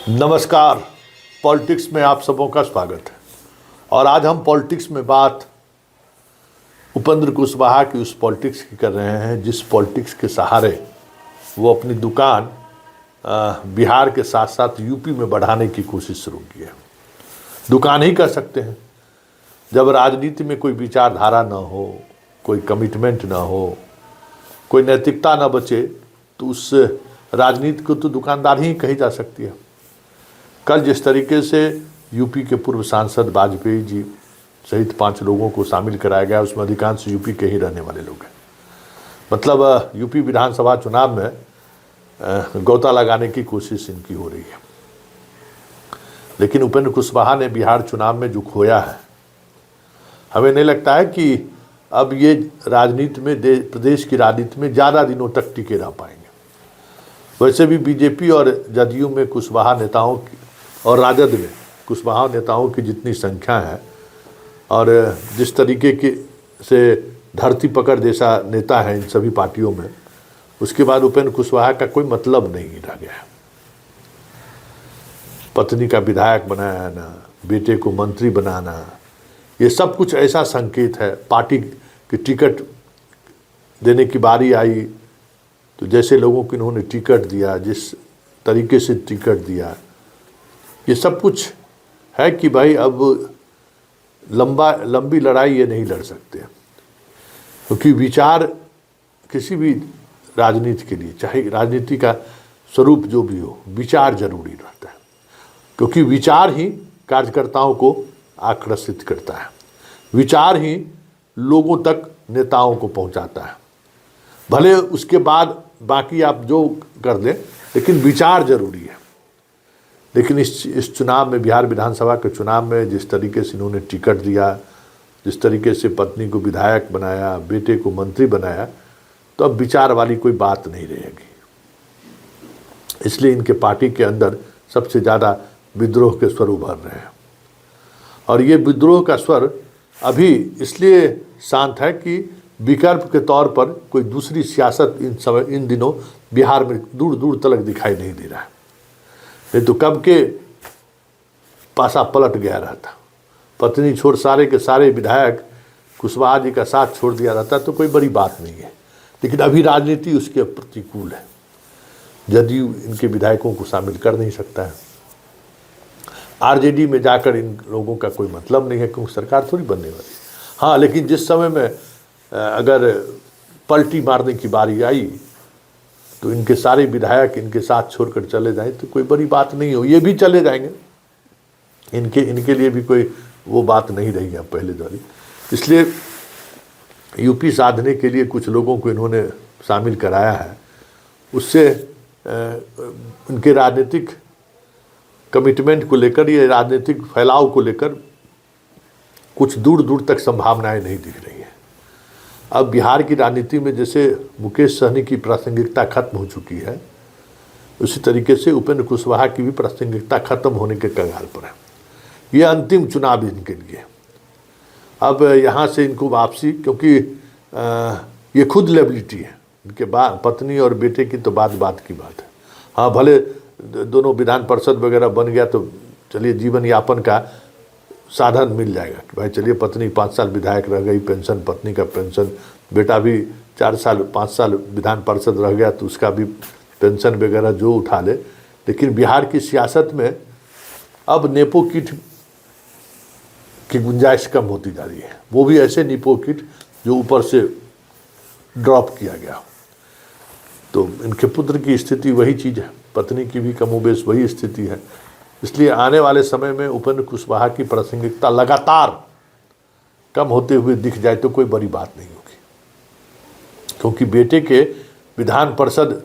नमस्कार। पॉलिटिक्स में आप सबों का स्वागत है। और आज हम पॉलिटिक्स में बात उपेंद्र कुशवाहा की उस पॉलिटिक्स की कर रहे हैं जिस पॉलिटिक्स के सहारे वो अपनी दुकान बिहार के साथ साथ यूपी में बढ़ाने की कोशिश शुरू की है। दुकान ही कर सकते हैं जब राजनीति में कोई विचारधारा ना हो, कोई कमिटमेंट ना हो, कोई नैतिकता ना बचे, तो उस राजनीति को तो दुकानदार ही कही जा सकती है। कल जिस तरीके से यूपी के पूर्व सांसद वाजपेयी जी सहित 5 लोगों को शामिल कराया गया, उसमें अधिकांश यूपी के ही रहने वाले लोग हैं। मतलब यूपी विधानसभा चुनाव में गौता लगाने की कोशिश इनकी हो रही है। लेकिन उपेंद्र कुशवाहा ने बिहार चुनाव में जो खोया है, हमें नहीं लगता है कि अब ये राजनीति में प्रदेश की राजनीति में ज़्यादा दिनों तक टिके रह पाएंगे। वैसे भी बीजेपी और जदयू में कुशवाहा नेताओं की और राजद में कुशवाहा नेताओं की जितनी संख्या है और जिस तरीके की से धरती पकड़ जैसा नेता है इन सभी पार्टियों में, उसके बाद उपेंद्र कुशवाहा का कोई मतलब नहीं रह गया है। पत्नी का विधायक बनाना, बेटे को मंत्री बनाना, ये सब कुछ ऐसा संकेत है। पार्टी की टिकट देने की बारी आई तो जैसे लोगों को इन्होंने टिकट दिया, जिस तरीके से टिकट दिया, ये सब कुछ है कि भाई अब लंबी लड़ाई ये नहीं लड़ सकते, क्योंकि विचार किसी भी राजनीति के लिए, चाहे राजनीति का स्वरूप जो भी हो, विचार जरूरी रहता है, क्योंकि विचार ही कार्यकर्ताओं को आकर्षित करता है, विचार ही लोगों तक नेताओं को पहुंचाता है। भले उसके बाद बाकी आप जो कर दें, लेकिन विचार जरूरी है। लेकिन इस चुनाव में, बिहार विधानसभा के चुनाव में जिस तरीके से इन्होंने टिकट दिया, जिस तरीके से पत्नी को विधायक बनाया, बेटे को मंत्री बनाया, तो अब विचार वाली कोई बात नहीं रहेगी। इसलिए इनके पार्टी के अंदर सबसे ज़्यादा विद्रोह के स्वर उभर रहे हैं। और ये विद्रोह का स्वर अभी इसलिए शांत है कि विकल्प के तौर पर कोई दूसरी सियासत इन दिनों बिहार में दूर दूर तक दिखाई नहीं दे रहा है। नहीं तो कब के पासा पलट गया रहता, पत्नी छोड़ सारे के सारे विधायक कुशवाहा जी का साथ छोड़ दिया रहता, तो कोई बड़ी बात नहीं है। लेकिन अभी राजनीति उसके प्रतिकूल है। जदयू इनके विधायकों को शामिल कर नहीं सकता है, आरजेडी में जाकर इन लोगों का कोई मतलब नहीं है, क्योंकि सरकार थोड़ी बनने वाली। हाँ, लेकिन जिस समय में अगर पलटी मारने की बारी आई तो इनके सारे विधायक इनके साथ छोड़कर चले जाएं तो कोई बड़ी बात नहीं हो, ये भी चले जाएंगे, इनके लिए भी कोई वो बात नहीं रही है पहले वाली। इसलिए यूपी साधने के लिए कुछ लोगों को इन्होंने शामिल कराया है। उससे इनके राजनीतिक कमिटमेंट को लेकर, ये राजनीतिक फैलाव को लेकर कुछ दूर दूर तक संभावनाएं नहीं दिख रही हैं। अब बिहार की राजनीति में जैसे मुकेश सहनी की प्रासंगिकता खत्म हो चुकी है, उसी तरीके से उपेंद्र कुशवाहा की भी प्रासंगिकता खत्म होने के कगार पर है। ये अंतिम चुनाव इनके लिए। अब यहाँ से इनको वापसी, क्योंकि ये खुद लायबिलिटी है इनके बाद, पत्नी और बेटे की तो बात की बात है। हाँ, भले दोनों विधान परिषद वगैरह बन गया तो चलिए जीवन यापन का साधन मिल जाएगा कि भाई चलिए पत्नी 5 साल विधायक रह गई, पेंशन, पत्नी का पेंशन, बेटा भी 4 साल 5 साल विधान परिषद रह गया तो उसका भी पेंशन वगैरह जो उठा ले। लेकिन बिहार की सियासत में अब नेपो किट की गुंजाइश कम होती जा रही है। वो भी ऐसे नेपो किट जो ऊपर से ड्रॉप किया गया। तो इनके पुत्र की स्थिति वही चीज़ है, पत्नी की भी कमोबेश वही स्थिति है। इसलिए आने वाले समय में उपेंद्र कुशवाहा की प्रासंगिकता लगातार कम होते हुए दिख जाए तो कोई बड़ी बात नहीं होगी, क्योंकि बेटे के विधान परिषद